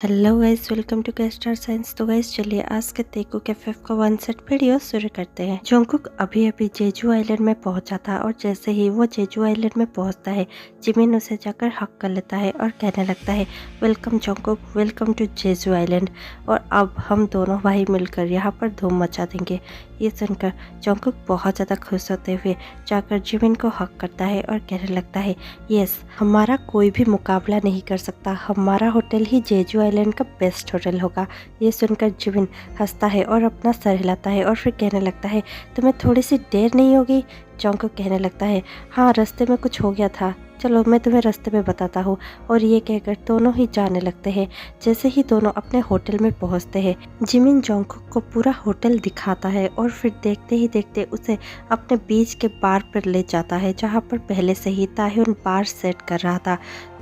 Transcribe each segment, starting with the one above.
Hello guys, welcome to के star signs. तो guys चलिए आज के तेकू के फिफ्थ का वन सेट वीडियो शुरू करते हैं। जोंगकुक अभी अभी जेजू आइलैंड में पहुंचा था और जैसे ही वो जेजू आइलैंड में पहुंचता है, जिमिन उसे जाकर हक कर लेता है और कहने लगता है, welcome Jungkook, welcome to Jeju island, और अब हम दोनों भाई मिलकर यहाँ पर धूम मचा देंगे। ये सुनकर जोंगकुक बहुत ज़्यादा खुश होते हुए जाकर जिमिन को हक करता है और कहने लगता है, यस, हमारा कोई भी मुकाबला नहीं कर सकता, हमारा होटल ही जेजू आइलैंड का बेस्ट होटल होगा। ये सुनकर जिमिन हंसता है और अपना सर हिलाता है और फिर कहने लगता है, तुम्हें थोड़ी सी देर नहीं होगी? जोंगकुक कहने लगता है, हाँ, रास्ते में कुछ हो गया था, चलो मैं तुम्हें रास्ते में बताता हूँ। और ये कहकर दोनों ही जाने लगते हैं। जैसे ही दोनों अपने होटल में पहुँचते हैं, जिमिन जोंगकुक को पूरा होटल दिखाता है और फिर देखते ही देखते उसे अपने बीच के बार पर ले जाता है, जहाँ पर पहले से ही ताह्युन बार सेट कर रहा था।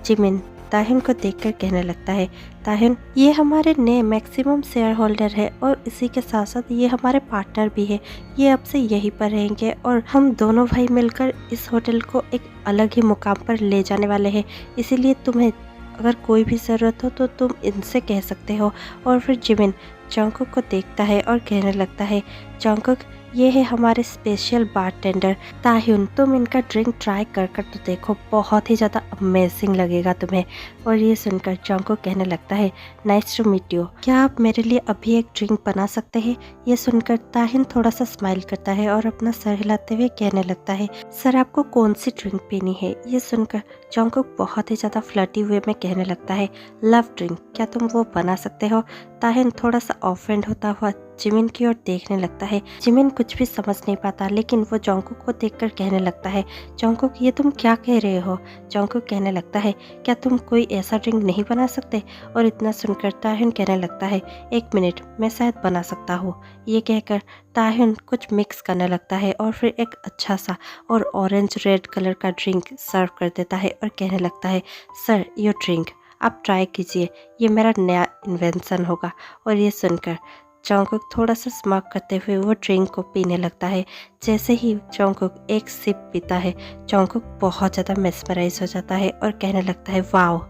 जिमिन ताह्युन को देखकर कहने लगता है, ताह्युन, ये हमारे नए मैक्सिमम शेयर होल्डर है और इसी के साथ साथ ये हमारे पार्टनर भी है। ये अब से यहीं पर रहेंगे और हम दोनों भाई मिलकर इस होटल को एक अलग ही मुकाम पर ले जाने वाले हैं। इसीलिए तुम्हें अगर कोई भी ज़रूरत हो तो तुम इनसे कह सकते हो। और फिर जिमिन जोंगकुक को देखता है और कहने लगता है, जोंगकुक, ये है हमारे स्पेशल बारटेंडर ताह्युन, तुम इनका ड्रिंक ट्राई कर कर तो देखो, बहुत ही ज़्यादा अमेजिंग लगेगा तुम्हें। और ये सुनकर जोंगकुक कहने लगता है, नाइस टू मीट यू, क्या आप मेरे लिए अभी एक ड्रिंक बना सकते हैं? ये सुनकर ताह्युन थोड़ा सा स्माइल करता है और अपना सर हिलाते हुए कहने लगता है, सर, आपको कौन सी ड्रिंक पीनी है? ये सुनकर जोंगकुक बहुत ही ज़्यादा फ्लर्टी वे में कहने लगता है, लव ड्रिंक, क्या तुम वो बना सकते हो? ताह्युन थोड़ा सा ऑफेंड होता हुआ जिमिन की ओर देखने लगता है। जिमिन कुछ भी समझ नहीं पाता, लेकिन वो जोंगकुक को देखकर कहने लगता है, जोंगकुक, ये तुम क्या कह रहे हो? जोंगकुक कहने लगता है, क्या तुम कोई ऐसा ड्रिंक नहीं बना सकते? और इतना सुनकर ताह्युन कहने लगता है, एक मिनट, मैं शायद बना सकता हूँ। ये कहकर ताह्युन कुछ मिक्स करने लगता है और फिर एक अच्छा सा और ऑरेंज रेड कलर का ड्रिंक सर्व कर देता है और कहने लगता है, सर, ये ड्रिंक आप ट्राई कीजिए, ये मेरा नया इन्वेंशन होगा। और ये सुनकर जोंगकुक थोड़ा सा स्मार्क करते हुए वो ड्रिंक को पीने लगता है। जैसे ही जोंगकुक एक सिप पीता है, जोंगकुक बहुत ज़्यादा मेस्मराइज हो जाता है और कहने लगता है, वाओ,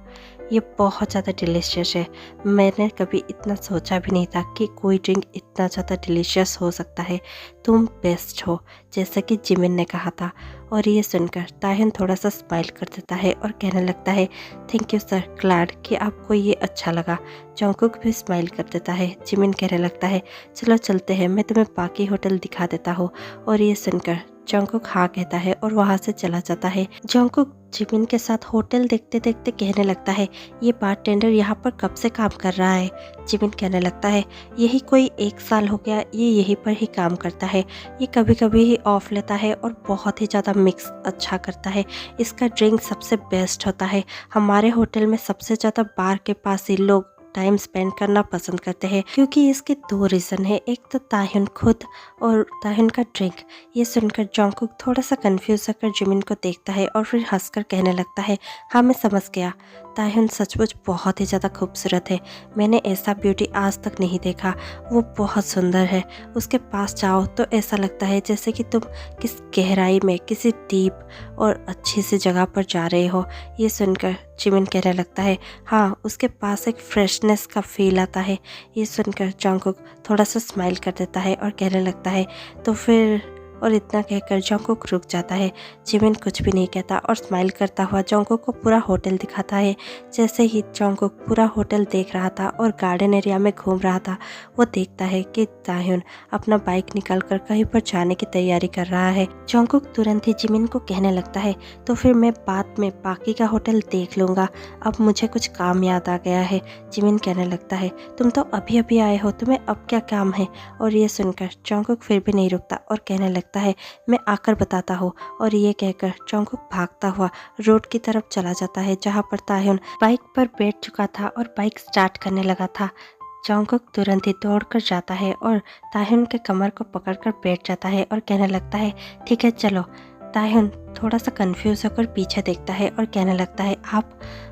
ये बहुत ज़्यादा डिलीशियस है। मैंने कभी इतना सोचा भी नहीं था कि कोई ड्रिंक इतना ज़्यादा डिलीशियस हो सकता है। तुम बेस्ट हो, जैसा कि जिमिन ने कहा था। और ये सुनकर ताह्युन थोड़ा सा स्माइल कर देता है और कहने लगता है, थैंक यू सर, ग्लैड कि आपको ये अच्छा लगा। जोंगकुक भी स्माइल कर देता है। जिमिन कहने लगता है, चलो चलते हैं, मैं तुम्हें बाकी होटल दिखा देता हूँ। और ये सुनकर जोंगकुक हाँ कहता है और वहाँ से चला जाता है। जोंगकुक जिमिन के साथ होटल देखते देखते कहने लगता है, ये बारटेंडर यहाँ पर कब से काम कर रहा है? जिमिन कहने लगता है, यही कोई 1 साल हो गया, ये यहीं पर ही काम करता है। ये कभी कभी ही ऑफ लेता है और बहुत ही ज़्यादा मिक्स अच्छा करता है। इसका ड्रिंक सबसे बेस्ट होता है। हमारे होटल में सबसे ज़्यादा बार के पास ही लोग टाइम स्पेंड करना पसंद करते हैं, क्योंकि इसके 2 रीज़न है, एक तो ताह्युन खुद और ताह्युन का ड्रिंक। ये सुनकर जोंगकुक थोड़ा सा कंफ्यूज होकर जिमिन को देखता है और फिर हंसकर कहने लगता है, हाँ, मैं समझ गया, ताह्युन सचमुच बहुत ही ज़्यादा खूबसूरत है। मैंने ऐसा ब्यूटी आज तक नहीं देखा, वो बहुत सुंदर है। उसके पास जाओ तो ऐसा लगता है जैसे कि तुम किस गहराई में किसी डीप और अच्छी सी जगह पर जा रहे हो। ये सुनकर जिमिन कहने लगता है, हाँ, उसके पास एक फ्रेशनेस का फील आता है। ये सुनकर जोंगकुक थोड़ा सा स्माइल कर देता है और कहने लगता है, तो फिर, और इतना कहकर जोंगकुक रुक जाता है। जिमिन कुछ भी नहीं कहता और स्माइल करता हुआ जोंगकुक को पूरा होटल दिखाता है। जैसे ही जोंगकुक पूरा होटल देख रहा था और गार्डन एरिया में घूम रहा था, वो देखता है कि ताह्युन अपना बाइक निकालकर कहीं पर जाने की तैयारी कर रहा है। जोंगकुक तुरंत ही जिमिन को कहने लगता है, तो फिर मैं बाद में बाकी का होटल देख लूँगा, अब मुझे कुछ काम याद आ गया है। जिमिन कहने लगता है, तुम तो अभी अभी आए हो, तुम्हें अब क्या काम है? और ये सुनकर जोंगकुक फिर भी नहीं रुकता और कहने लगता है, मैं आकर बताता हूँ। और ये कहकर जोंगकुक भागता हुआ रोड की तरफ चला जाता है, जहाँ पर ताह्युन बाइक पर बैठ चुका था और बाइक स्टार्ट करने लगा था। जोंगकुक तुरंत ही दौड़कर जाता है और ताह्युन के कमर को पकड़कर बैठ जाता है और कहने लगता है, ठीक है, चलो। ताह्युन थोड़ा सा कंफ्यूज होकर पीछे देखता है और कहने लगता है,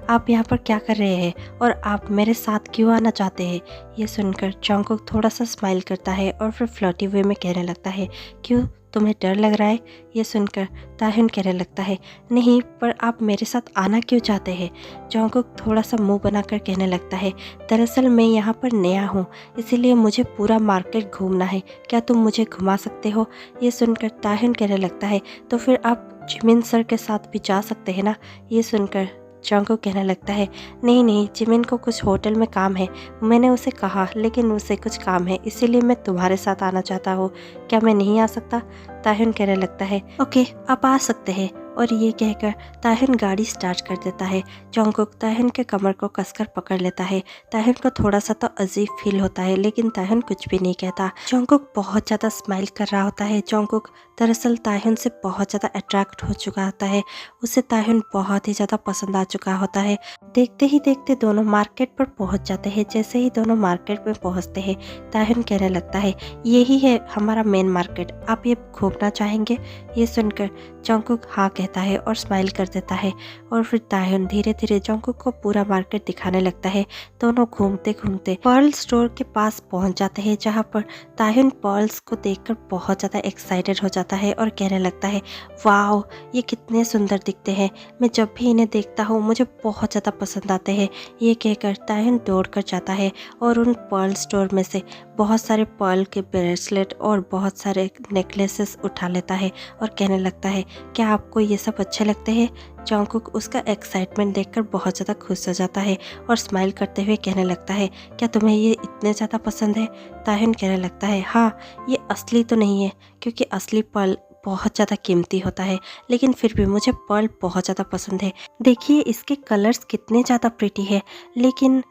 आप यहाँ पर क्या कर रहे हैं और आप मेरे साथ क्यों आना चाहते हैं? ये सुनकर जोंगकुक थोड़ा सा स्माइल करता है और फिर फ्लर्टी वे में कहने लगता है, क्यों, तुम्हें डर लग रहा है? ये सुनकर ताह्युन कहने लगता है, नहीं, पर आप मेरे साथ आना क्यों चाहते हैं? जॉन्गकुक थोड़ा सा मुंह बनाकर कहने लगता है, दरअसल मैं यहाँ पर नया हूँ, इसीलिए मुझे पूरा मार्केट घूमना है, क्या तुम मुझे घुमा सकते हो? ये सुनकर ताह्युन कहने लगता है, तो फिर आप जिमिन सर के साथ भी जा सकते हैं ना? ये सुनकर जॉन्गकुक कहने लगता है, नहीं नहीं, जिमिन को कुछ होटल में काम है, मैंने उसे कहा, लेकिन उसे कुछ काम है, इसीलिए मैं तुम्हारे साथ आना चाहता हूँ, क्या मैं नहीं आ सकता? ताह्युन कहने लगता है, ओके, आप आ सकते हैं। और ये कहकर ताह्युन गाड़ी स्टार्ट कर देता है। जॉन्गकुक ताह्युन के कमर को कसकर पकड़ लेता है। ताह्युन को थोड़ा सा तो अजीब फील होता है, लेकिन ताह्युन कुछ भी नहीं कहता। जॉन्गकुक बहुत ज़्यादा स्माइल कर रहा होता है। जॉन्गकुक दरअसल ताह्युन से बहुत ज़्यादा अट्रैक्ट हो चुका होता है, उसे ताह्युन बहुत ही ज़्यादा पसंद आ चुका होता है। देखते ही देखते दोनों मार्केट पर पहुंच जाते हैं। जैसे ही दोनों मार्केट में पहुंचते हैं, ताह्युन कहने लगता है, यही है हमारा मेन मार्केट, आप ये घूमना चाहेंगे? ये सुनकर जॉन्गकुक हाँ कहता है और स्माइल कर देता है। और फिर ताह्युन धीरे धीरे जॉन्गकुक को पूरा मार्केट दिखाने लगता है। दोनों घूमते घूमते पर्ल स्टोर के पास पहुंच जाते हैं, जहां पर ताह्युन पर्ल्स को देखकर बहुत ज़्यादा एक्साइटेड हो जाता है और कहने लगता है, वाओ, ये कितने सुंदर दिखते हैं, मैं जब भी इन्हें देखता हूँ मुझे बहुत ज़्यादा पसंद आते हैं। ये कहकर ताह्युन दौड़ कर जाता है और उन पर्ल स्टोर में से बहुत सारे पर्ल के ब्रेसलेट और बहुत सारे नेकलेसेस उठा लेता है और कहने लगता है, क्या आपको ये सब अच्छे लगते हैं? जॉन्गकुक उसका एक्साइटमेंट देखकर बहुत ज़्यादा खुश हो जाता है और स्माइल करते हुए कहने लगता है, क्या तुम्हें ये इतने ज़्यादा पसंद है? ताह्युन कहने लगता है, हाँ, ये असली तो नहीं है, क्योंकि असली पर्ल बहुत ज़्यादा कीमती होता है, लेकिन फिर भी मुझे पर्ल बहुत ज़्यादा पसंद है। देखिए इसके कलर्स कितने ज़्यादा प्रिटी है, लेकिन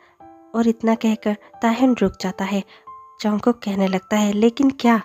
और इतना कहकर ताह्युन रुक जाता है। जॉन्गकुक कहने लगता है, लेकिन क्या?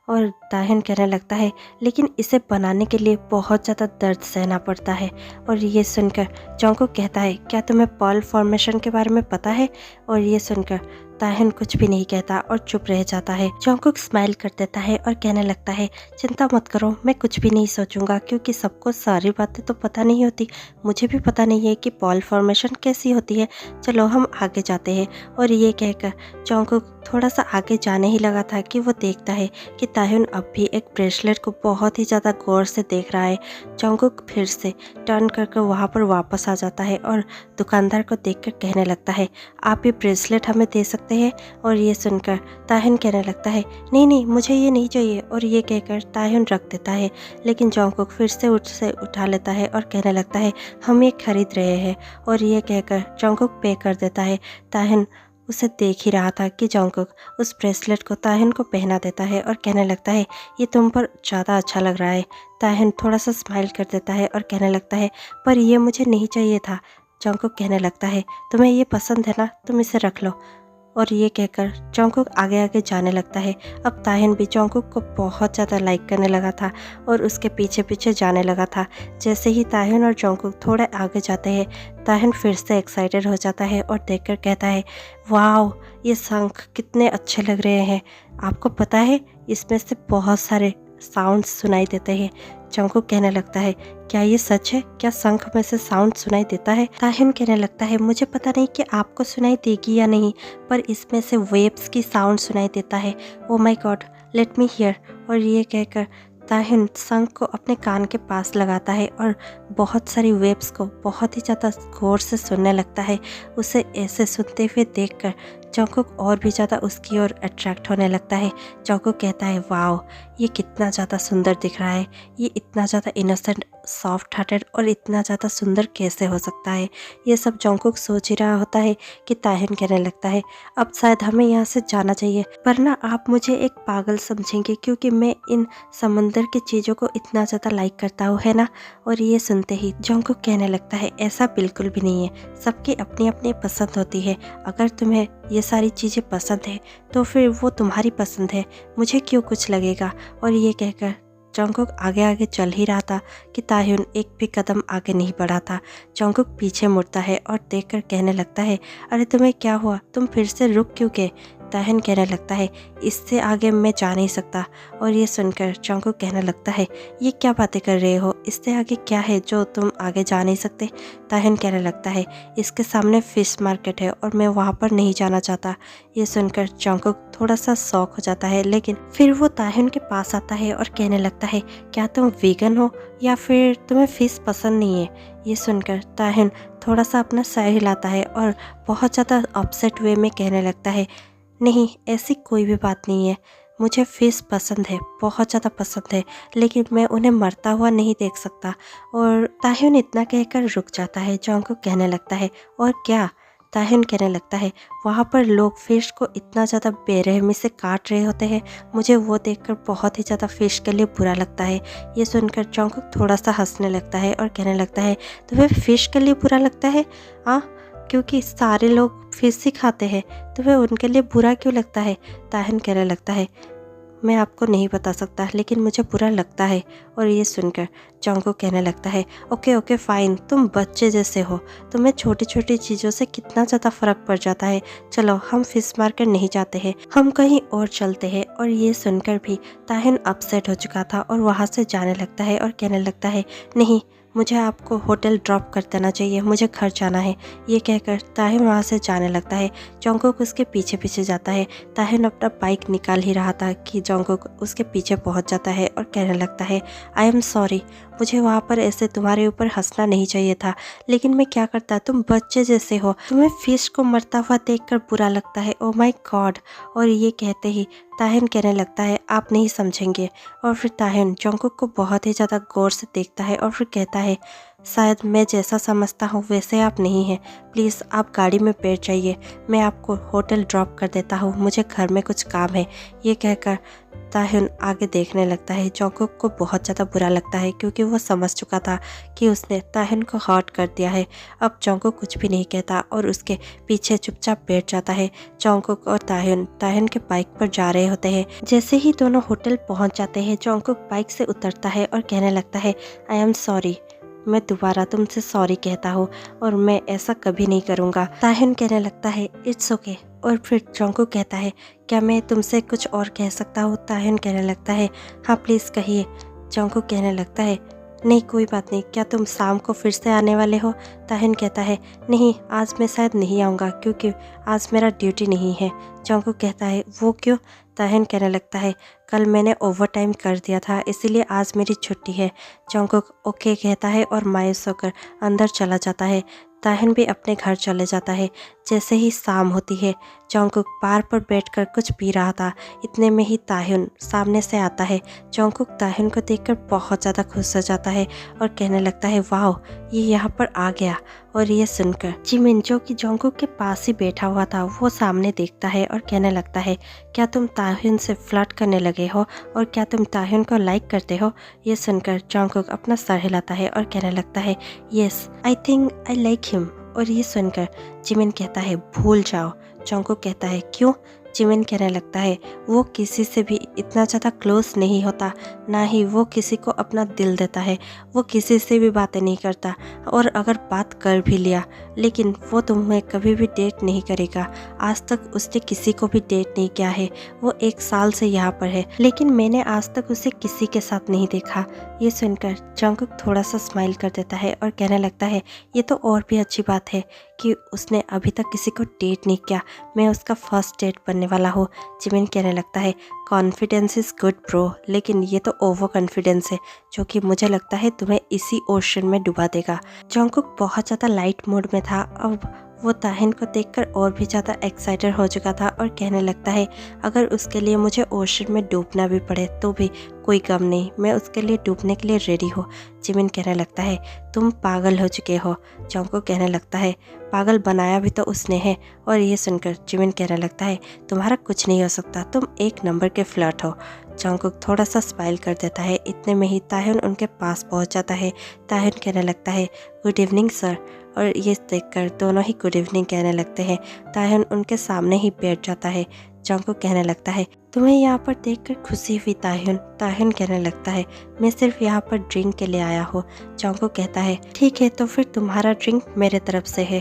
और ताह्युन कहने लगता है, लेकिन इसे बनाने के लिए बहुत ज़्यादा दर्द सहना पड़ता है। और ये सुनकर जॉन्गकुक कहता है, क्या तुम्हें पर्ल फॉर्मेशन के बारे में पता है? और ये सुनकर ताह्युन कुछ भी नहीं कहता और चुप रह जाता है। जॉन्गकुक स्माइल कर देता है और कहने लगता है, चिंता मत करो, मैं कुछ भी नहीं सोचूंगा, क्योंकि सबको सारी बातें तो पता नहीं होती, मुझे भी पता नहीं है कि पर्ल फॉर्मेशन कैसी होती है, चलो हम आगे जाते हैं। और ये कहकर जॉन्गकुक थोड़ा सा आगे जाने ही लगा था कि वो देखता है कि ताह्युन अब भी एक ब्रेसलेट को बहुत ही ज़्यादा गौर से देख रहा है। जॉन्गकुक फिर से टर्न करके वहाँ पर वापस आ जाता है और दुकानदार को देखकर कहने लगता है, आप ये ब्रेसलेट हमें दे सकते हैं? और ये सुनकर ताह्युन कहने लगता है, नहीं नहीं, मुझे ये नहीं चाहिए। और ये कहकर ताह्युन रख देता है, लेकिन जॉन्गकुक फिर से उसे उठा लेता है और कहने लगता है, हम ये खरीद रहे हैं। और ये कहकर जॉन्गकुक पे कर देता है। ताह्युन उसे देख ही रहा था कि जॉन्गकुक उस ब्रेसलेट को ताह्युन को पहना देता है और कहने लगता है, ये तुम पर ज़्यादा अच्छा लग रहा है। ताह्युन थोड़ा सा स्माइल कर देता है और कहने लगता है, पर ये मुझे नहीं चाहिए था। जॉन्गकुक कहने लगता है, तुम्हें ये पसंद है ना, तुम इसे रख लो। और ये कहकर जॉन्गकुक आगे आगे जाने लगता है। अब ताह्युन भी जॉन्गकुक को बहुत ज़्यादा लाइक करने लगा था और उसके पीछे पीछे जाने लगा था। जैसे ही ताह्युन और जॉन्गकुक थोड़े आगे जाते हैं, ताह्युन फिर से एक्साइटेड हो जाता है और देखकर कहता है, वाओ, ये शंख कितने अच्छे लग रहे हैं, आपको पता है इसमें से बहुत सारे साउंड सुनाई देते हैं। जॉन्गकुक कहने लगता है, क्या ये सच है? क्या शंख में से साउंड सुनाई देता है? ताह्युन कहने लगता है, मुझे पता नहीं कि आपको सुनाई देगी या नहीं, पर इसमें से वेव्स की साउंड सुनाई देता है। Oh my God, let me here. और ये कहकर ताह्युन शंख को अपने कान के पास लगाता है और बहुत सारी वेव्स को बहुत ही ज़्यादा गौर से सुनने लगता है। उसे ऐसे सुनते हुए देखकर जॉन्गकुक और भी ज़्यादा उसकी ओर अट्रैक्ट होने लगता है। जॉन्गकुक कहता है, वाओ, ये कितना ज़्यादा सुंदर दिख रहा है, ये इतना ज़्यादा इनोसेंट, सॉफ्ट हार्टेड और इतना ज़्यादा सुंदर कैसे हो सकता है? ये सब जॉन्गकुक सोच ही रहा होता है कि ताह्युन कहने लगता है, अब शायद हमें यहाँ से जाना चाहिए, वरना आप मुझे एक पागल समझेंगे, क्योंकि मैं इन समुंदर की चीज़ों को इतना ज़्यादा लाइक करता हूँ, है ना? और ये सुनते ही जॉन्गकुक कहने लगता है, ऐसा बिल्कुल भी नहीं है, सबकी अपनी अपनी पसंद होती है, अगर तुम्हें ये सारी चीज़ें पसंद है तो फिर वो तुम्हारी पसंद है, मुझे क्यों कुछ लगेगा। और ये कहकर जॉन्गकुक आगे आगे चल ही रहा था कि ताह्युन एक भी कदम आगे नहीं बढ़ा था। जॉन्गकुक पीछे मुड़ता है और देखकर कहने लगता है, अरे तुम्हें क्या हुआ, तुम फिर से रुक क्यों गए? ताहिन कहने लगता है इससे आगे मैं जा नहीं सकता। और ये सुनकर जंगकुक कहने लगता है ये क्या बातें कर रहे हो, इससे आगे क्या है जो तुम आगे जा नहीं सकते। ताहिन कहने लगता है इसके सामने फिश मार्केट है और मैं वहाँ पर नहीं जाना चाहता। ये सुनकर जंगकुक थोड़ा सा शॉक हो जाता है, लेकिन फिर वो ताहिन के पास आता है और कहने लगता है क्या तुम वीगन हो या फिर तुम्हें फिश पसंद नहीं है। ये सुनकर ताहिन थोड़ा सा अपना सर हिलाता है और बहुत ज़्यादा अपसेट वे में कहने लगता है नहीं, ऐसी कोई भी बात नहीं है, मुझे फ़िश पसंद है, बहुत ज़्यादा पसंद है, लेकिन मैं उन्हें मरता हुआ नहीं देख सकता। और ताहिन इतना कहकर रुक जाता है। जंगकुक कहने लगता है और क्या। ताहिन कहने लगता है वहाँ पर लोग फ़िश को इतना ज़्यादा बेरहमी से काट रहे होते हैं, मुझे वो देखकर बहुत ही ज़्यादा फ़िश के लिए बुरा लगता है। ये सुनकर जंगकुक थोड़ा सा हंसने लगता है और कहने लगता है तुम्हें फ़िश के लिए बुरा लगता है? हाँ, क्योंकि सारे लोग फिश ही खाते हैं, तुम्हें उनके लिए बुरा क्यों लगता है? ताहिन कहने लगता है मैं आपको नहीं बता सकता, लेकिन मुझे बुरा लगता है। और ये सुनकर जंगकुक कहने लगता है ओके ओके फाइन, तुम बच्चे जैसे हो, तुम्हें छोटी छोटी चीज़ों से कितना ज़्यादा फ़र्क पड़ जाता है। चलो हम फिश मार्केट नहीं जाते हैं, हम कहीं और चलते हैं। और ये सुनकर भी ताहिन अपसेट हो चुका था और वहाँ से जाने लगता है और कहने लगता है नहीं, मुझे आपको होटल ड्रॉप कर देना चाहिए, मुझे घर जाना है। ये कहकर ताहिन वहाँ से जाने लगता है। जंगकुक उसके पीछे पीछे जाता है। ताहिन अपना बाइक निकाल ही रहा था कि जंगकुक उसके पीछे पहुँच जाता है और कहने लगता है आई एम सॉरी, मुझे वहाँ पर ऐसे तुम्हारे ऊपर हंसना नहीं चाहिए था, लेकिन मैं क्या करता, तुम बच्चे जैसे हो, तुम्हें फिश को मरता हुआ देखकर बुरा लगता है। Oh my God. और ये कहते ही ताहिन कहने लगता है आप नहीं समझेंगे। और फिर ताहिन जंगकुक को बहुत ही ज़्यादा गौर से देखता है और फिर कहता है शायद मैं जैसा समझता हूँ वैसे आप नहीं हैं, प्लीज़ आप गाड़ी में बैठ जाइए, मैं आपको होटल ड्रॉप कर देता हूँ, मुझे घर में कुछ काम है। ये कहकर ताहिन आगे देखने लगता है। जंगकुक को बहुत ज़्यादा बुरा लगता है क्योंकि वो समझ चुका था कि उसने ताहिन को हर्ट कर दिया है। अब जंगकुक कुछ भी नहीं कहता और उसके पीछे चुपचाप बैठ जाता है। जंगकुक और ताहिन के बाइक पर जा रहे होते हैं। जैसे ही दोनों होटल पहुंच जाते हैं, जंगकुक बाइक से उतरता है और कहने लगता है आई एम सॉरी, मैं दोबारा तुमसे सॉरी कहता हूँ और मैं ऐसा कभी नहीं करूँगा। ताहिन कहने लगता है इट्स ओके। और फिर जंगकुक कहता है क्या मैं तुमसे कुछ और कह सकता हूँ? ताहिन कहने लगता है हाँ प्लीज़ कहिए। जंगकुक कहने लगता है नहीं कोई बात नहीं, क्या तुम शाम को फिर से आने वाले हो? ताहिन कहता है नहीं, आज मैं शायद नहीं आऊँगा क्योंकि आज मेरा ड्यूटी नहीं है। जंगकुक कहता है वो क्यों? ताहिन कहने लगता है कल मैंने ओवर टाइम कर दिया था, इसीलिए आज मेरी छुट्टी है। जंगकुक ओके कहता है और मायूस होकर अंदर चला जाता है। ताहिन भी अपने घर चले जाता है। जैसे ही शाम होती है, जंगकुक बार पर बैठकर कुछ पी रहा था। इतने में ही ताहिन सामने से आता है। जंगकुक ताहिन को देखकर बहुत ज़्यादा खुश हो जाता है और कहने लगता है वाह, ये यहाँ पर आ गया। और ये सुनकर जिमिन जो कि जंगकुक के पास ही बैठा हुआ था, वो सामने देखता है और कहने लगता है क्या तुम ताहिन से फ्लर्ट करने लगे हो और क्या तुम ताहिन को लाइक करते हो? ये सुनकर जंगकुक अपना सर हिलाता है और कहने लगता है yes, I think I like him. और ये सुनकर जिमिन कहता है भूल जाओ। जंगकुक कहता है क्यों? जिमिन कहने लगता है वो किसी से भी इतना ज़्यादा क्लोज नहीं होता, ना ही वो किसी को अपना दिल देता है, वो किसी से भी बातें नहीं करता, और अगर बात कर भी लिया लेकिन वो तुम्हें कभी भी डेट नहीं करेगा। आज तक उसने किसी को भी डेट नहीं किया है। वो 1 साल से यहाँ पर है, लेकिन मैंने आज तक उसे किसी के साथ नहीं देखा। ये सुनकर जंगकुक थोड़ा सा स्माइल कर देता है और कहने लगता है ये तो और भी अच्छी बात है कि उसने अभी तक किसी को डेट नहीं किया, मैं उसका फर्स्ट डेट बनने वाला हूँ। जिमिन कहने लगता है कॉन्फिडेंस इज़ गुड ब्रो, लेकिन ये तो ओवर कॉन्फिडेंस है जो कि मुझे लगता है तुम्हें इसी ओशन में डुबा देगा। जंगकुक बहुत ज़्यादा लाइट मूड में था। अब वो ताहिन को देखकर और भी ज़्यादा एक्साइटेड हो चुका था और कहने लगता है अगर उसके लिए मुझे ओशन में डूबना भी पड़े तो भी कोई गम नहीं, मैं उसके लिए डूबने के लिए रेडी हूँ। जिमिन कहने लगता है तुम पागल हो चुके हो। जंगकुक कहने लगता है पागल बनाया भी तो उसने है। और ये सुनकर जिमिन कहने लगता है तुम्हारा कुछ नहीं हो सकता, तुम 1 नंबर के फ्लर्ट हो। जंगकुक थोड़ा सा स्माइल कर देता है। इतने में ही ताहिन उनके पास पहुंच जाता है। ताहिन कहने लगता है गुड इवनिंग सर। और ये देखकर दोनों ही गुड इवनिंग कहने लगते हैं। ताहिन उनके सामने ही बैठ जाता है। जंगकुक कहने लगता है तुम्हें यहाँ पर देखकर खुशी हुई ताहिन? ताहिन कहने लगता है मैं सिर्फ यहाँ पर ड्रिंक के लिए आया हूँ। जंगकुक कहता है ठीक है, तो फिर तुम्हारा ड्रिंक मेरे तरफ से है।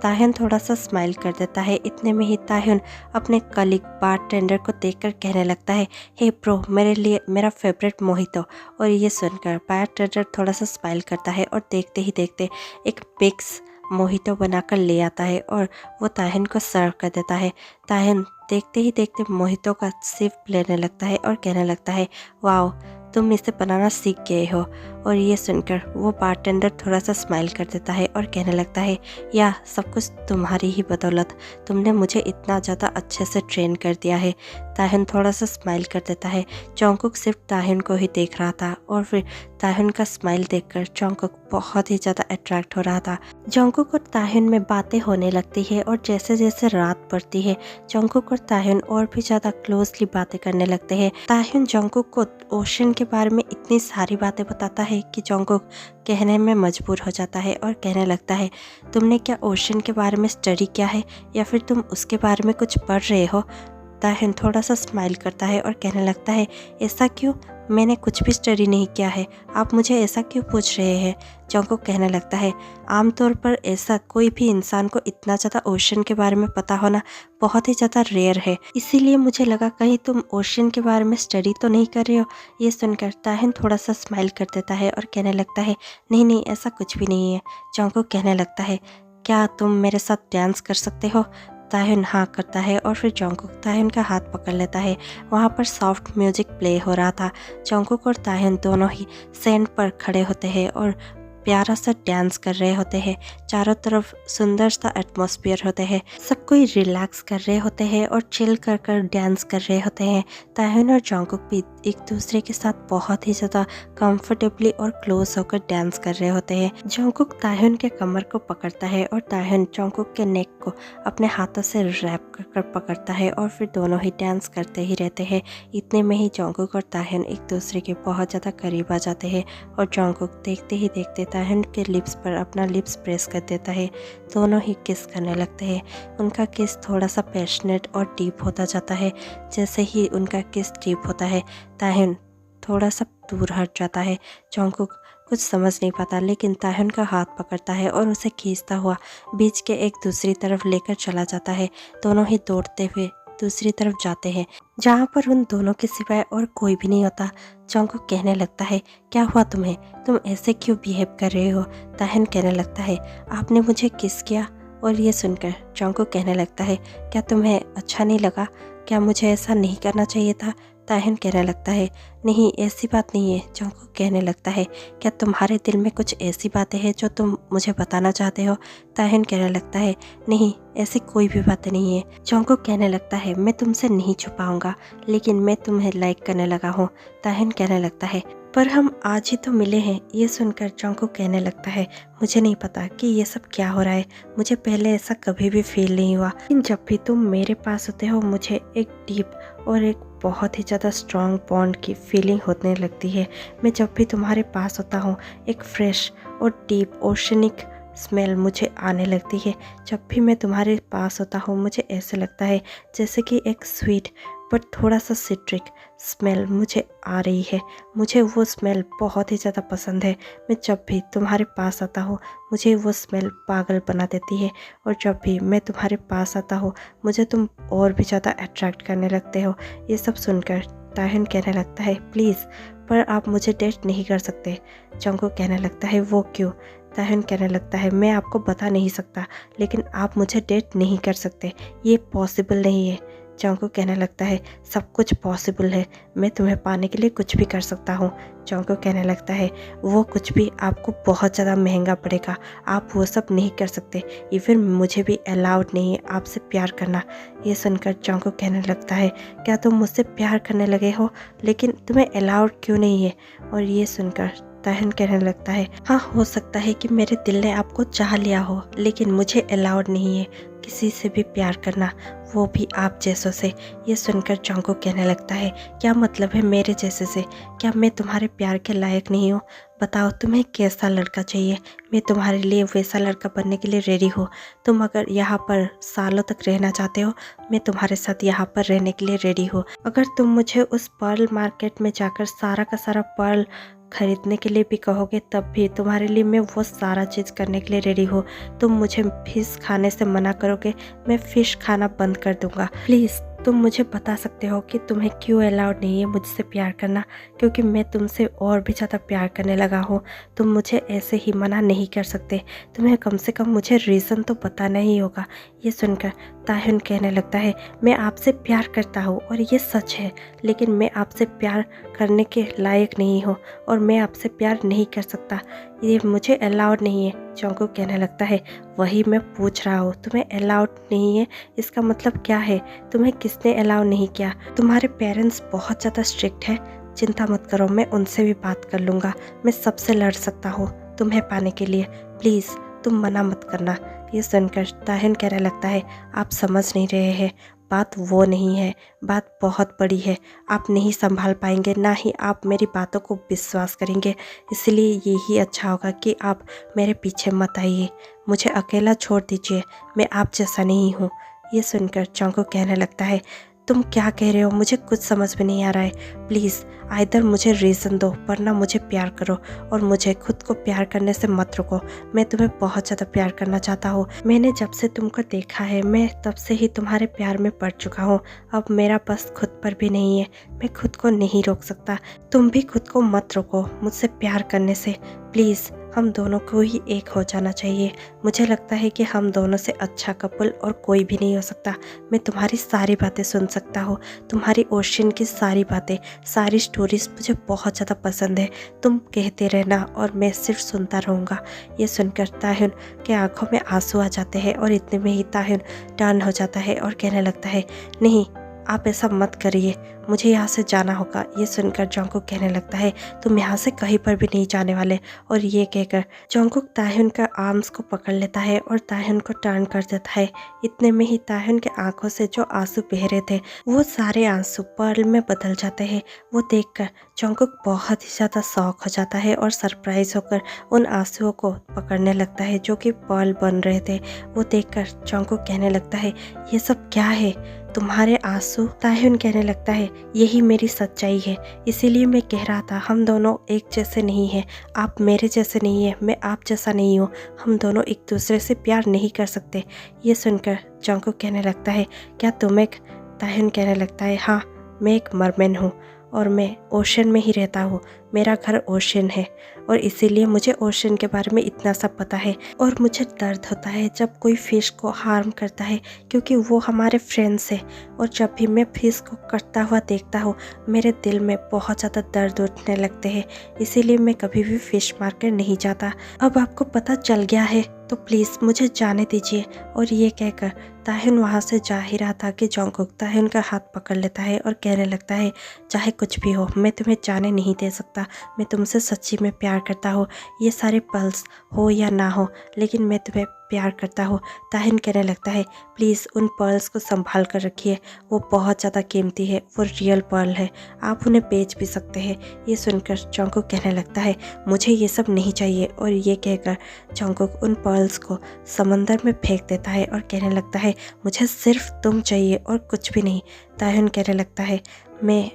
ताहिन थोड़ा सा स्माइल कर देता है। इतने में ही ताहिन अपने कलीग बारटेंडर को देखकर कहने लगता है, हे ब्रो, मेरे लिए मेरा फेवरेट मोहितो। और ये सुनकर बारटेंडर थोड़ा सा स्माइल करता है और देखते ही देखते एक बिग्स मोहितो बनाकर ले आता है और वो ताहिन को सर्व कर देता है। ताहिन देखते ही देखते मोहितो का सिप लेने लगता है और कहने लगता है, वाओ, तुम इसे बनाना सीख गए हो। और ये सुनकर वो बारटेंडर थोड़ा सा स्माइल कर देता है और कहने लगता है, या सब कुछ तुम्हारी ही बदौलत, तुमने मुझे इतना ज़्यादा अच्छे से ट्रेन कर दिया है। ताहिन थोड़ा सा स्माइल कर देता है। जॉन्गकुक सिर्फ ताहिन को ही देख रहा था और फिर ताहिन का स्माइल देखकर जॉन्गकुक बहुत ही ज़्यादा अट्रैक्ट हो रहा था। जॉन्गकुक और ताहिन में बातें होने लगती है और जैसे जैसे रात बढ़ती है जॉन्गकुक और ताहिन और भी ज़्यादा क्लोजली बातें करने लगते हैं। ताहिन जॉन्गकुक को ओशन के बारे में इतनी सारी बातें बताता है कि जॉन्गकुक कहने में मजबूर हो जाता है और कहने लगता है, तुमने क्या ओशन के बारे में स्टडी किया है या फिर तुम उसके बारे में कुछ पढ़ रहे हो? ताहिन थोड़ा सा स्माइल करता है और कहने लगता है, ऐसा क्यों? मैंने कुछ भी स्टडी नहीं किया है, आप मुझे ऐसा क्यों पूछ रहे हैं? जॉन्गकुक कहने लगता है, आमतौर पर ऐसा कोई भी इंसान को इतना ज़्यादा ओशन के बारे में पता होना बहुत ही ज़्यादा रेयर है, इसीलिए मुझे लगा कहीं तुम ओशन के बारे में स्टडी तो नहीं कर रहे हो। ये सुनकर ताहिन थोड़ा सा स्माइल कर देता है और कहने लगता है, नहीं नहीं, ऐसा कुछ भी नहीं है। जॉन्गकुक कहने लगता है, क्या तुम मेरे साथ डांस कर सकते हो? ताहिन हाँ करता है और फिर जॉन्गकुक ताहिन का हाथ पकड़ लेता है। वहाँ पर सॉफ्ट म्यूजिक प्ले हो रहा था। जॉन्गकुक और ताहिन दोनों ही सैंड पर खड़े होते हैं और प्यारा सा डांस कर रहे होते हैं। चारों तरफ सुंदर सा एटमॉस्फेयर होते हैं, सब कोई रिलैक्स कर रहे होते हैं और चिल कर कर डांस कर रहे होते हैं। ताहिन और जॉन्गकुक भी एक दूसरे के साथ बहुत ही ज़्यादा कंफर्टेबली और क्लोज होकर डांस कर रहे होते हैं। जॉन्गकुक ताहिन के कमर को पकड़ता है और ताहिन जॉन्गकुक के नेक को अपने हाथों से रैप कर कर पकड़ता है और फिर दोनों ही डांस करते ही रहते हैं। इतने में ही जॉन्गकुक और ताहिन एक दूसरे के बहुत ज़्यादा करीब आ जाते हैं और जॉन्गकुक देखते ही देखते ताहिन के लिप्स पर अपना लिप्स प्रेस कर देता है। दोनों ही किस करने लगते हैं। उनका किस थोड़ा सा पैशनेट और डीप होता जाता है। जैसे ही उनका किस डीप होता है ताहिन थोड़ा सा दूर हट जाता है। जॉन्गकुक कुछ समझ नहीं पाता लेकिन ताहिन का हाथ पकड़ता है और उसे खींचता हुआ बीच के एक दूसरी तरफ लेकर चला जाता है। दोनों ही दौड़ते हुए दूसरी तरफ जाते हैं जहाँ पर उन दोनों के सिवाय और कोई भी नहीं होता। जॉन्गकुक कहने लगता है, क्या हुआ तुम्हें? तुम ऐसे क्यों बिहेव कर रहे हो? ताहिन कहने लगता है, आपने मुझे किस किया? और ये सुनकर जॉन्गकुक कहने लगता है, क्या तुम्हें अच्छा नहीं लगा? क्या मुझे ऐसा नहीं करना चाहिए था? ताहिन कहने लगता है, नहीं ऐसी बात नहीं है। जॉन्गकुक कहने लगता है, क्या तुम्हारे दिल में कुछ ऐसी बातें हैं जो तुम मुझे बताना चाहते हो? ताहिन कहने लगता है, नहीं ऐसी कोई भी बातें नहीं है। जॉन्गकुक कहने लगता है, मैं तुमसे नहीं छुपाऊंगा लेकिन मैं तुम्हें लाइक करने लगा हूँ। ताहिन कहने लगता है, पर हम आज ही तो मिले हैं। ये सुनकर जॉन्गकुक कहने लगता है, मुझे नहीं पता कि ये सब क्या हो रहा है, मुझे पहले ऐसा कभी भी फील नहीं हुआ, लेकिन जब भी तुम मेरे पास होते हो मुझे एक डीप और एक बहुत ही ज़्यादा स्ट्रॉन्ग बॉन्ड की फीलिंग होने लगती है। मैं जब भी तुम्हारे पास होता हूँ एक फ्रेश और डीप ओशनिक स्मेल मुझे आने लगती है। जब भी मैं तुम्हारे पास होता हूँ मुझे ऐसे लगता है जैसे कि एक स्वीट बट थोड़ा सा सिट्रिक स्मेल मुझे आ रही है। मुझे वो स्मेल बहुत ही ज़्यादा पसंद है। मैं जब भी तुम्हारे पास आता हूँ मुझे वो स्मेल पागल बना देती है और जब भी मैं तुम्हारे पास आता हूँ मुझे तुम और भी ज़्यादा अट्रैक्ट करने लगते हो। ये सब सुनकर ताहिन कहने लगता है, प्लीज़ पर आप मुझे डेट नहीं कर सकते। जॉन्गकुक कहने लगता है, वो क्यों? ताहिन कहने लगता है, मैं आपको बता नहीं सकता लेकिन आप मुझे डेट नहीं कर सकते, ये पॉसिबल नहीं है। जॉन्गकुक कहने लगता है, सब कुछ पॉसिबल है, मैं तुम्हें पाने के लिए कुछ भी कर सकता हूँ। जॉन्गकुक कहने लगता है, वो कुछ भी आपको बहुत ज़्यादा महंगा पड़ेगा, आप वो सब नहीं कर सकते, इवन मुझे भी अलाउड नहीं है आपसे प्यार करना। ये सुनकर जॉन्गकुक कहने लगता है, क्या तुम मुझसे प्यार करने लगे हो लेकिन तुम्हें अलाउड क्यों नहीं है? और ये सुनकर ताहिन कहने लगता है, हाँ हो सकता है कि मेरे दिल ने आपको चाह लिया हो लेकिन मुझे अलाउड नहीं है किसी से भी प्यार करना, वो भी आप जैसों से। ये सुनकर जॉन्गकुक कहने लगता है, क्या मतलब है मेरे जैसे से? क्या मैं तुम्हारे प्यार के लायक नहीं हूँ? बताओ तुम्हें कैसा लड़का चाहिए, मैं तुम्हारे लिए वैसा लड़का बनने के लिए रेडी हूँ। तुम अगर यहाँ पर सालों तक रहना चाहते हो मैं तुम्हारे साथ यहाँ पर रहने के लिए रेडी हूँ। अगर तुम मुझे उस पर्ल मार्केट में जाकर सारा का सारा पर्ल खरीदने के लिए भी कहोगे तब भी तुम्हारे लिए मैं वो सारा चीज़ करने के लिए रेडी हूँ। तुम मुझे फ़िश खाने से मना करोगे, मैं फ़िश खाना बंद कर दूँगा। प्लीज़ तुम मुझे बता सकते हो कि तुम्हें क्यों अलाउड नहीं है मुझसे प्यार करना, क्योंकि मैं तुमसे और भी ज़्यादा प्यार करने लगा हूँ। तुम मुझे ऐसे ही मना नहीं कर सकते, तुम्हें कम से कम मुझे रीज़न तो बताना ही होगा। ये सुनकर ताह्युन कहने लगता है, मैं आपसे प्यार करता हूँ और ये सच है, लेकिन मैं आपसे प्यार करने के लायक नहीं हूँ और मैं आपसे प्यार नहीं कर सकता, ये मुझे अलाउड नहीं है। जंगकुक कहने लगता है, वही मैं पूछ रहा हूँ, तुम्हें अलाउड नहीं है इसका मतलब क्या है? तुम्हें किसने अलाउ नहीं किया? तुम्हारे पेरेंट्स बहुत ज़्यादा स्ट्रिक्ट है। चिंता मत करो, मैं उनसे भी बात कर लूँगा, मैं सबसे लड़ सकता हूँ तुम्हें पाने के लिए। प्लीज़ तुम मना मत करना। ये सुनकर ताह्युन कहने लगता है, आप समझ नहीं रहे हैं, बात वो नहीं है, बात बहुत बड़ी है। आप नहीं संभाल पाएंगे, ना ही आप मेरी बातों को विश्वास करेंगे, इसलिए यही अच्छा होगा कि आप मेरे पीछे मत आइए, मुझे अकेला छोड़ दीजिए, मैं आप जैसा नहीं हूँ। ये सुनकर जंगकुक कहने लगता है, तुम क्या कह रहे हो? मुझे कुछ समझ में नहीं आ रहा है। प्लीज़ आइदर मुझे रीज़न दो, वरना मुझे प्यार करो और मुझे खुद को प्यार करने से मत रोको। मैं तुम्हें बहुत ज़्यादा प्यार करना चाहता हूँ। मैंने जब से तुमको देखा है, मैं तब से ही तुम्हारे प्यार में पड़ चुका हूँ। अब मेरा बस खुद पर भी नहीं है, मैं खुद को नहीं रोक सकता। तुम भी खुद को मत रोको मुझसे प्यार करने से। प्लीज़ हम दोनों को ही एक हो जाना चाहिए। मुझे लगता है कि हम दोनों से अच्छा कपल और कोई भी नहीं हो सकता। मैं तुम्हारी सारी बातें सुन सकता हूँ, तुम्हारी ओशियन की सारी बातें, सारी स्टोरीज मुझे बहुत ज़्यादा पसंद है। तुम कहते रहना और मैं सिर्फ सुनता रहूँगा। ये सुनकर ताह्युन के आंखों में आंसू आ जाते हैं और इतने में ही ताह्युन टर्न हो जाता है और कहने लगता है, नहीं आप ऐसा मत करिए, मुझे यहाँ से जाना होगा। ये सुनकर जंगकुक कहने लगता है, तुम यहाँ से कहीं पर भी नहीं जाने वाले। और ये कहकर जंगकुक ताह्युन का आर्म्स को पकड़ लेता है और ताह्युन को टर्न कर देता है। इतने में ही ताह्युन के आंखों से जो आंसू बह रहे थे, वो सारे आंसू पर्ल में बदल जाते हैं। वो देखकर जंगकुक बहुत ही ज़्यादा शॉक हो जाता है और सरप्राइज होकर उन आंसुओं को पकड़ने लगता है जो कि पर्ल बन रहे थे। वो देखकर जंगकुक कहने लगता है, ये सब क्या है? तुम्हारे आंसू? ताह्युन कहने लगता है, यही मेरी सच्चाई है, इसीलिए मैं कह रहा था हम दोनों एक जैसे नहीं हैं। आप मेरे जैसे नहीं है, मैं आप जैसा नहीं हूँ, हम दोनों एक दूसरे से प्यार नहीं कर सकते। ये सुनकर जंगकुक कहने लगता है, क्या तुम एक? ताह्युन कहने लगता है, हाँ मैं एक मरमैन हूँ और मैं ओशन में ही रहता हूँ। मेरा घर ओशन है और इसीलिए मुझे ओशन के बारे में इतना सब पता है। और मुझे दर्द होता है जब कोई फ़िश को हार्म करता है, क्योंकि वो हमारे फ्रेंड्स है। और जब भी मैं फ़िश को कटता हुआ देखता हूँ, मेरे दिल में बहुत ज़्यादा दर्द उठने लगते हैं। इसीलिए मैं कभी भी फ़िश मार्केट नहीं जाता। अब आपको पता चल गया है तो प्लीज़ मुझे जाने दीजिए। और ये कहकर ताह्युन वहाँ से जा ही रहा था कि जंगकुक ताह्युन का हाथ पकड़ लेता है और कहने लगता है, चाहे कुछ भी हो, मैं तुम्हें जाने नहीं दे सकता। मैं तुमसे सच्ची में प्यार करता हूँ, ये सारे पल्स हो या ना हो, लेकिन मैं तुम्हें प्यार करता हूँ। ताह्युन कहने लगता है, प्लीज़ उन पर्ल्स को संभाल कर रखिए, वो बहुत ज़्यादा कीमती है, वो रियल पर्ल है, आप उन्हें बेच भी सकते हैं। ये सुनकर जंगकुक कहने लगता है, मुझे ये सब नहीं चाहिए। और ये कहकर जंगकुक उन पर्ल्स को समंदर में फेंक देता है और कहने लगता है, मुझे सिर्फ तुम चाहिए और कुछ भी नहीं। ताह्युन कहने लगता है, मैं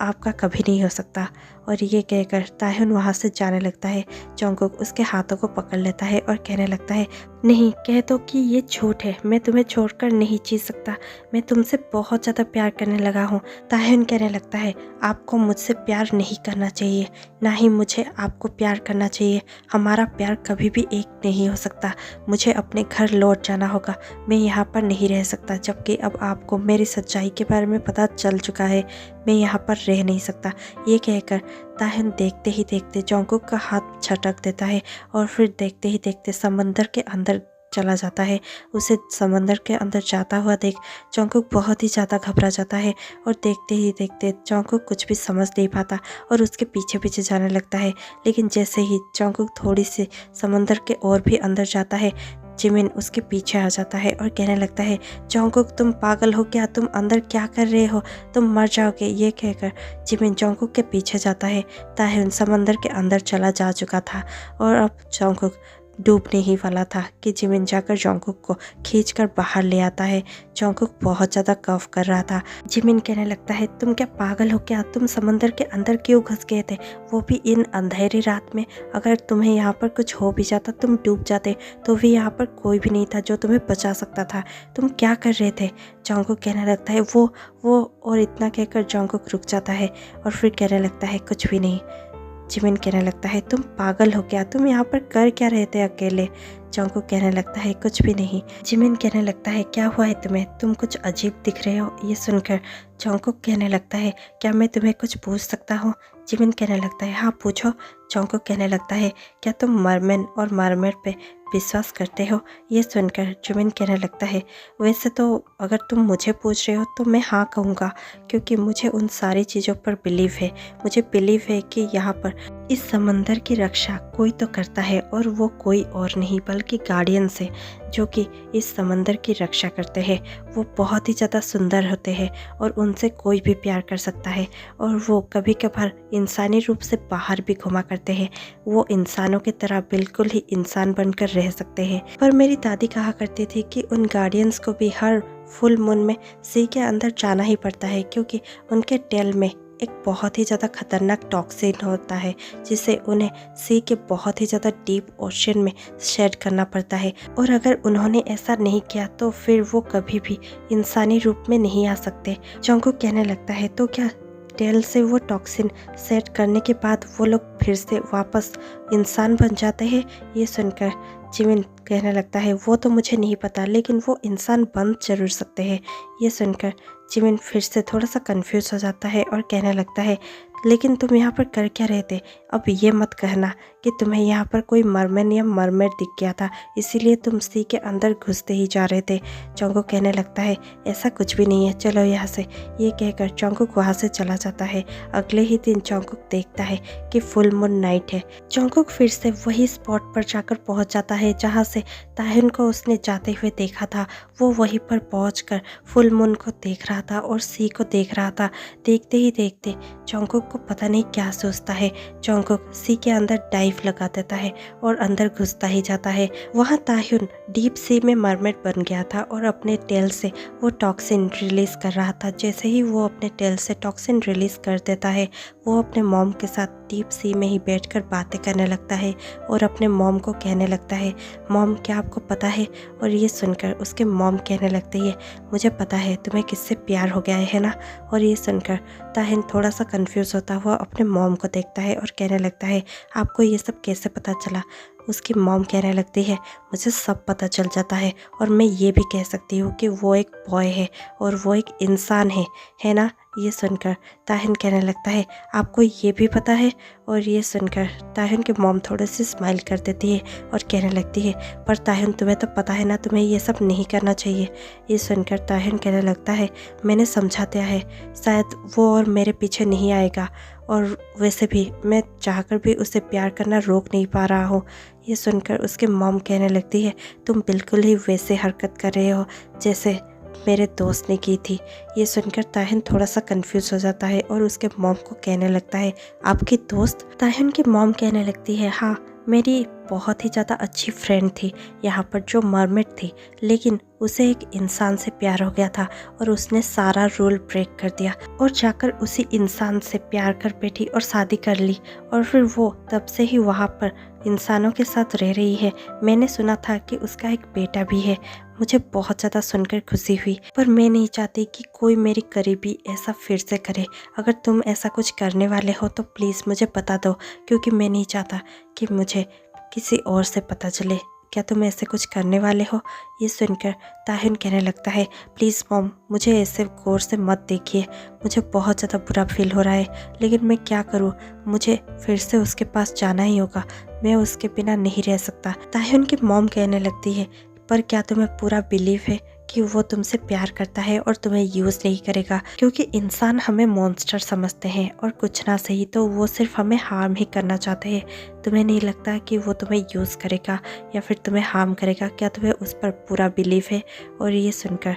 आपका कभी नहीं हो सकता। और ये कहकर ताह्युन वहाँ से जाने लगता है। जंगकुक उसके हाथों को पकड़ लेता है और कहने लगता है, नहीं कह दो कि ये झूठ है, मैं तुम्हें छोड़कर नहीं जी सकता, मैं तुमसे बहुत ज़्यादा प्यार करने लगा हूँ। ताह्युन कहने लगता है, आपको मुझसे प्यार नहीं करना चाहिए, ना ही मुझे आपको प्यार करना चाहिए, हमारा प्यार कभी भी एक नहीं हो सकता। मुझे अपने घर लौट जाना होगा, मैं यहाँ पर नहीं रह सकता। जबकि अब आपको मेरी सच्चाई के बारे में पता चल चुका है, मैं यहाँ पर रह नहीं सकता। ये कहकर ताह्युन देखते ही देखते जंगकुक का हाथ झटक देता है और फिर देखते ही देखते समंदर के अंदर चला जाता है। उसे समंदर के अंदर जाता हुआ देख जंगकुक बहुत ही ज़्यादा घबरा जाता है और देखते ही देखते जंगकुक कुछ भी समझ नहीं पाता और उसके पीछे पीछे जाने लगता है। लेकिन जैसे ही जंगकुक थोड़ी सी समंदर के और भी अंदर जाता है, जिमिन उसके पीछे आ जाता है और कहने लगता है, जंगकुक तुम पागल हो क्या? तुम अंदर क्या कर रहे हो? तुम मर जाओगे। ये कहकर जिमिन जंगकुक के पीछे जाता है। ताह्युन समंदर के अंदर चला जा चुका था और अब जंगकुक डूबने ही वाला था कि जिमिन जाकर जोंगकुक को खींचकर बाहर ले आता है। जोंगकुक बहुत ज़्यादा कफ कर रहा था। जिमिन कहने लगता है तुम क्या पागल हो क्या, तुम समंदर के अंदर क्यों घुस गए थे, वो भी इन अंधेरी रात में। अगर तुम्हें यहाँ पर कुछ हो भी जाता, तुम डूब जाते, तो भी यहाँ पर कोई भी नहीं था जो तुम्हें बचा सकता था। तुम क्या कर रहे थे। जोंगकुक कहने लगता है वो और इतना कहकर जोंगकुक रुक जाता है और फिर कहने लगता है कुछ भी नहीं। जिमिन कहने लगता है तुम पागल हो क्या, तुम यहाँ पर कर क्या रहे थे अकेले। जोंगकुक कहने लगता है कुछ भी नहीं। जिमिन कहने लगता है क्या हुआ है तुम्हें, तुम कुछ अजीब दिख रहे हो। ये सुनकर जोंगकुक कहने लगता है क्या मैं तुम्हें कुछ पूछ सकता हूँ। जिमिन कहने लगता है हाँ पूछो। जोंगकुक कहने लगता है क्या तुम मरमेन और मरमेड पे विश्वास करते हो। ये सुनकर जिमिन कहने लगता है वैसे तो अगर तुम मुझे पूछ रहे हो तो मैं हाँ कहूँगा, क्योंकि मुझे उन सारी चीज़ों पर बिलीव है। मुझे बिलीव है कि यहाँ पर इस समंदर की रक्षा कोई तो करता है और वो कोई और नहीं बल्कि गार्डियंस है जो कि इस समंदर की रक्षा करते हैं। वो बहुत ही ज़्यादा सुंदर होते हैं और उनसे कोई भी प्यार कर सकता है और वो कभी कभार इंसानी रूप से बाहर भी घुमा करते हैं। वो इंसानों की तरह बिल्कुल ही इंसान बनकर रह सकते हैं। पर मेरी दादी कहा करती थी कि उन गार्डियंस को भी हर फुल मून में सी के अंदर जाना ही पड़ता है, क्योंकि उनके टेल में एक बहुत ही ज़्यादा खतरनाक टॉक्सिन होता है जिसे उन्हें सी के बहुत ही ज़्यादा डीप ओशन में शेड करना पड़ता है। और अगर उन्होंने ऐसा नहीं किया तो फिर वो कभी भी इंसानी रूप में नहीं आ सकते। जोंगकुक कहने लगता है तो क्या टेल से वो टॉक्सिन सेट करने के बाद वो लोग फिर से वापस इंसान बन जाते हैं। ये सुनकर जिमिन कहने लगता है वो तो मुझे नहीं पता, लेकिन वो इंसान बन जरूर सकते हैं। ये सुनकर जिमिन फिर से थोड़ा सा कंफ्यूज हो जाता है और कहने लगता है लेकिन तुम यहाँ पर कर क्या रहे थे। अब ये मत कहना कि तुम्हें यहाँ पर कोई मरमेन या मरमेड दिख गया था इसीलिए तुम सी के अंदर घुसते ही जा रहे थे। जोंगकुक कहने लगता है ऐसा कुछ भी नहीं है, चलो यहाँ से। ये कहकर जोंगकुक वहाँ से चला जाता है। अगले ही दिन जोंगकुक देखता है कि फुल मून नाइट है। जोंगकुक फिर से वही स्पॉट पर जाकर पहुँच जाता है जहाँ से ताह्युन को उसने जाते हुए देखा था। वो वहीं पर पहुँचकर फुल मून को देख रहा था और सी को देख रहा था। देखते ही देखते जोंगकुक को पता नहीं क्या सोचता है। जोंगकुक सी के अंदर डाइव लगा देता है और अंदर घुसता ही जाता है। वहाँ ताह्युन डीप सी में मरमेड बन गया था और अपने टेल से वो टॉक्सिन रिलीज कर रहा था। जैसे ही वो अपने टेल से टॉक्सिन रिलीज कर देता है वो अपने मॉम के साथ डीप सी में ही बैठकर बातें करने लगता है और अपने मॉम को कहने लगता है मॉम क्या आपको पता है। और ये सुनकर उसके मॉम कहने लगती है मुझे पता है तुम्हें किससे प्यार हो गया है ना। और ये सुनकर ताह्युन थोड़ा सा कंफ्यूज होता हुआ अपने मॉम को देखता है और कहने लगता है आपको ये सब कैसे पता चला। उसकी मॉम कहने लगती है मुझे सब पता चल जाता है और मैं ये भी कह सकती हूँ कि वो एक बॉय है और वो एक इंसान है ना। ये सुनकर ताह्युन कहने लगता है आपको ये भी पता है। और ये सुनकर ताह्युन की मॉम थोड़ी सी स्माइल कर देती है और कहने लगती है पर ताह्युन तुम्हें तो पता है ना, तुम्हें ये सब नहीं करना चाहिए। ये सुनकर ताह्युन कहने लगता है मैंने समझा दिया है, शायद वो और मेरे पीछे नहीं आएगा और वैसे भी मैं चाहकर भी उसे प्यार करना रोक नहीं पा रहा हूँ। ये सुनकर उसके मॉम कहने लगती है तुम बिल्कुल ही वैसे हरकत कर रहे हो जैसे मेरे दोस्त ने की थी। ये सुनकर ताह्युन थोड़ा सा कंफ्यूज हो जाता है और उसके मॉम को कहने लगता है आपकी दोस्त। ताह्युन की मॉम कहने लगती है हाँ मेरी बहुत ही ज़्यादा अच्छी फ्रेंड थी यहाँ पर जो मरमेड थी, लेकिन उसे एक इंसान से प्यार हो गया था और उसने सारा रूल ब्रेक कर दिया और जाकर उसी इंसान से प्यार कर बैठी और शादी कर ली। और फिर वो तब से ही वहाँ पर इंसानों के साथ रह रही है। मैंने सुना था कि उसका एक बेटा भी है। मुझे बहुत ज़्यादा सुनकर खुशी हुई, पर मैं नहीं चाहती कि कोई मेरी करीबी ऐसा फिर से करे। अगर तुम ऐसा कुछ करने वाले हो तो प्लीज़ मुझे बता दो, क्योंकि मैं नहीं चाहता कि मुझे किसी और से पता चले। क्या तुम ऐसे कुछ करने वाले हो। ये सुनकर ताह्युन कहने लगता है प्लीज़ मॉम मुझे ऐसे गौर से मत देखिए, मुझे बहुत ज़्यादा बुरा फील हो रहा है, लेकिन मैं क्या करूँ, मुझे फिर से उसके पास जाना ही होगा, मैं उसके बिना नहीं रह सकता। ताह्युन की मॉम कहने लगती है पर क्या तुम्हें पूरा बिलीव है कि वो तुमसे प्यार करता है और तुम्हें यूज़ नहीं करेगा, क्योंकि इंसान हमें मॉन्स्टर समझते हैं और कुछ ना सही तो वो सिर्फ हमें हार्म ही करना चाहते हैं। तुम्हें नहीं लगता कि वो तुम्हें यूज़ करेगा या फिर तुम्हें हार्म करेगा। क्या तुम्हें उस पर पूरा बिलीव है। और ये सुनकर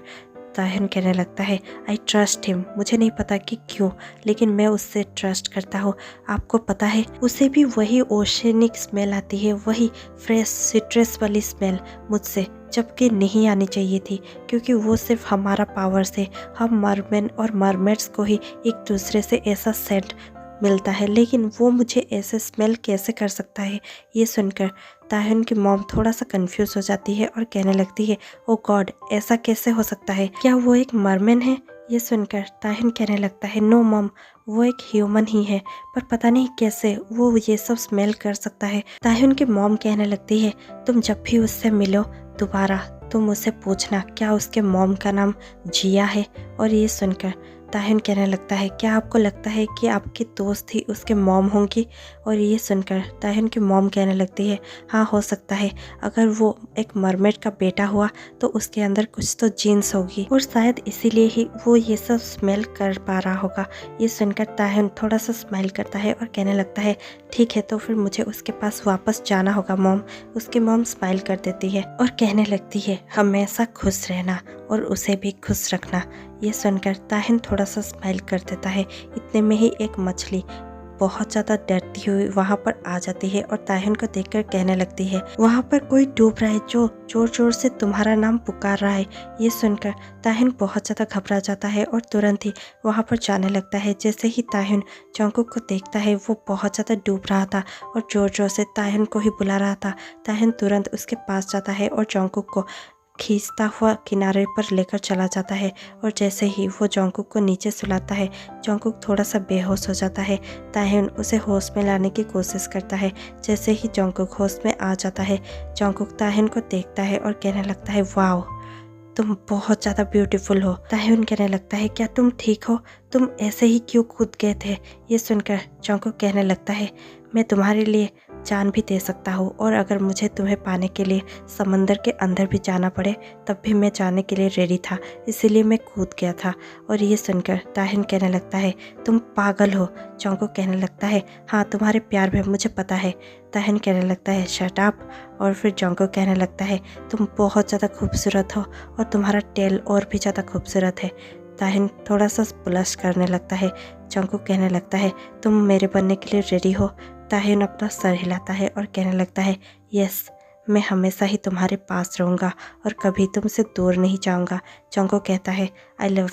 ताहिन कहने लगता है आई ट्रस्ट हिम। मुझे नहीं पता कि क्यों, लेकिन मैं उससे ट्रस्ट करता हूँ। आपको पता है उसे भी वही ओशनिक स्मेल आती है, वही फ्रेश सिट्रस वाली स्मेल मुझसे, जबकि नहीं आनी चाहिए थी, क्योंकि वो सिर्फ हमारा पावर से, हम मरमेन और मरमेड्स को ही एक दूसरे से ऐसा सेंट मिलता है, लेकिन वो मुझे ऐसे स्मेल कैसे कर सकता है। ये सुनकर ताहिन की मॉम थोड़ा सा कंफ्यूज हो जाती है और कहने लगती है ओ गॉड, ऐसा कैसे हो सकता है, क्या वो एक मरमेन है। ये सुनकर ताहिन कहने लगता है नो मॉम, वो एक ह्यूमन ही है, पर पता नहीं कैसे वो ये सब स्मेल कर सकता है। ताहिन की मॉम कहने लगती है तुम जब भी उससे मिलो दोबारा तुम उससे पूछना क्या उसके मॉम का नाम जिया है। और ये सुनकर ताहिन कहने लगता है क्या आपको लगता है कि आपकी दोस्त ही उसके मॉम होंगी। और ये सुनकर ताहिन की मॉम कहने लगती है हाँ हो सकता है, अगर वो एक मरमेड का बेटा हुआ तो उसके अंदर कुछ तो जीन्स होगी और शायद इसीलिए ही वो ये सब स्मेल कर पा रहा होगा। ये सुनकर ताहिन थोड़ा सा स्माइल करता है और कहने लगता है ठीक है, तो फिर मुझे उसके पास वापस जाना होगा मॉम। उसकी मॉम स्माइल कर देती है और कहने लगती है हमेशा खुश रहना और उसे भी खुश रखना। ये सुनकर ताहिन थोड़ा सा स्माइल कर देता है। इतने में ही एक मछली बहुत ज़्यादा डरती हुई वहाँ पर आ जाती है और ताहिन को देखकर कहने लगती है वहाँ पर कोई डूब रहा है जो जोर जोर से तुम्हारा नाम पुकार रहा है। ये सुनकर ताहिन बहुत ज़्यादा घबरा जाता है और तुरंत ही वहाँ पर जाने लगता है। जैसे ही ताहिन जोंगकुक को देखता है वो बहुत ज़्यादा डूब रहा था और जोर जोर से ताहिन को ही बुला रहा था। ताहिन तुरंत उसके पास जाता है और जोंगकुक को खींचता हुआ किनारे पर लेकर चला जाता है और जैसे ही वो जोंगकुक को नीचे सुलाता है जोंगकुक थोड़ा सा बेहोश हो जाता है। ताहिन उसे होश में लाने की कोशिश करता है। जैसे ही जोंगकुक होश में आ जाता है जोंगकुक ताहिन को देखता है और कहने लगता है वाओ, तुम बहुत ज़्यादा ब्यूटीफुल हो। ताहिन कहने लगता है क्या तुम ठीक हो, तुम ऐसे ही क्यों कूद गए थे। ये सुनकर जोंगकुक कहने लगता है मैं तुम्हारे लिए जान भी दे सकता हूँ और अगर मुझे तुम्हें पाने के लिए समंदर के अंदर भी जाना पड़े तब भी मैं जाने के लिए रेडी था, इसीलिए मैं कूद गया था। और ये सुनकर ताहिन कहने लगता है तुम पागल हो। जोंगकुक कहने लगता है हाँ तुम्हारे प्यार में मुझे पता है। ताहिन कहने लगता है शट अप। और फिर जोंगकुक कहने लगता है तुम बहुत ज़्यादा खूबसूरत हो और तुम्हारा टेल और भी ज़्यादा खूबसूरत है। ताहिन थोड़ा सा ब्लश करने लगता है। जोंगकुक कहने लगता है तुम मेरे बनने के लिए रेडी हो। ताहिन अपना सर हिलाता है और कहने लगता है यस, मैं हमेशा ही तुम्हारे पास रहूँगा और कभी तुमसे दूर नहीं जाऊँगा। जोंगकुक कहता है I love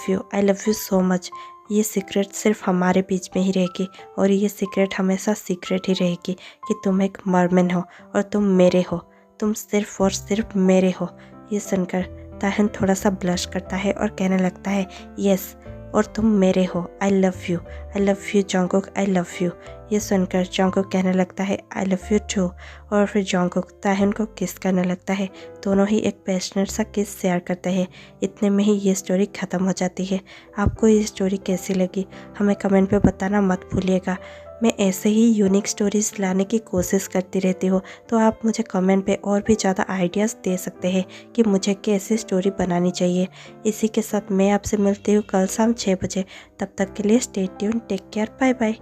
you so much. ये सीक्रेट सिर्फ हमारे बीच में ही रहेगी और ये सीक्रेट हमेशा सीक्रेट ही रहेगी कि तुम एक मरमेन हो और तुम मेरे हो, तुम सिर्फ और सिर्फ मेरे हो। ये सुनकर ताहिन थोड़ा सा ब्लश करता है और कहने लगता है यस, और तुम मेरे हो। I love you Jungkook, I love you. ये सुनकर जोंगकुक कहने लगता है आई लव यू टू। और फिर जोंगकुक ताहिन को किस करने लगता है। दोनों ही एक पैशनेट सा किस शेयर करते हैं। इतने में ही ये स्टोरी ख़त्म हो जाती है। आपको ये स्टोरी कैसी लगी हमें कमेंट पे बताना मत भूलिएगा। मैं ऐसे ही यूनिक स्टोरीज़ लाने की कोशिश करती रहती हूँ, तो आप मुझे कमेंट पे और भी ज़्यादा आइडियाज़ दे सकते हैं कि मुझे कैसी स्टोरी बनानी चाहिए। इसी के साथ मैं आपसे मिलती हूँ कल शाम 6 बजे। तब तक के लिए stay tune, take care, bye bye.